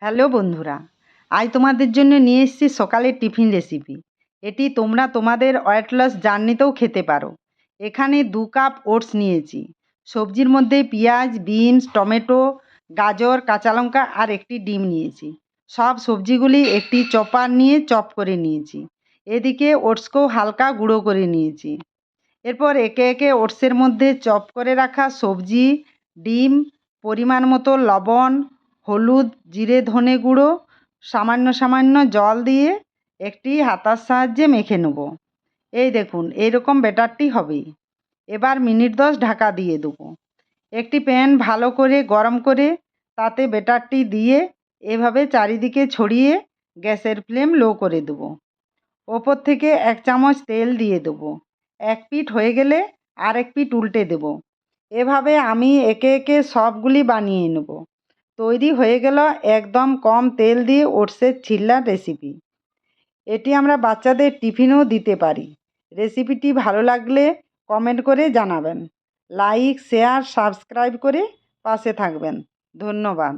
Hello বন্ধুরা, আজ তোমাদের জন্য নিয়ে এসেছি সকালের টিফিন রেসিপি। এটি তোমরা তোমাদের ওয়েট লস জার্নিতেও খেতে পারো। এখানে 2 কাপ ওটস নিয়েছি। সবজির মধ্যে পেঁয়াজ, বিনস, টমেটো, গাজর, কাঁচা লঙ্কা আর একটি ডিম নিয়েছি। সব সবজিগুলি একটি চপার নিয়ে চপ করে নিয়েছি। এদিকে ওটসকেও হালকা গুঁড়ো করে নিয়েছি। এরপর একে একে ওটসের মধ্যে চপ করে রাখা সবজি, ডিম, পরিমাণ মতো লবণ, হলুদ, জিরে, ধনে গুঁড়ো, সামান্য সামান্য জল দিয়ে একটি হাতার সাহায্যে মেখে নেব। এই দেখুন, এইরকম ব্যাটারটি হবে। এবার মিনিট 10 ঢাকা দিয়ে দেবো। একটি প্যান ভালো করে গরম করে তাতে ব্যাটারটি দিয়ে এভাবে চারিদিকে ছড়িয়ে গ্যাসের ফ্লেম লো করে দেবো। ওপর থেকে 1 চামচ তেল দিয়ে দেবো। এক পিঠ হয়ে গেলে আরেক পিঠ উল্টে দেব। এভাবে আমি একে একে সবগুলি বানিয়ে নেব। তৈরি হয়ে গেল একদম কম তেল দিয়ে ওটসের চিল্লার রেসিপি। এটি আমরা বাচ্চাদের টিফিনেও দিতে পারি। রেসিপিটি ভালো লাগলে কমেন্ট করে জানাবেন। লাইক, শেয়ার, সাবস্ক্রাইব করে পাশে থাকবেন। ধন্যবাদ।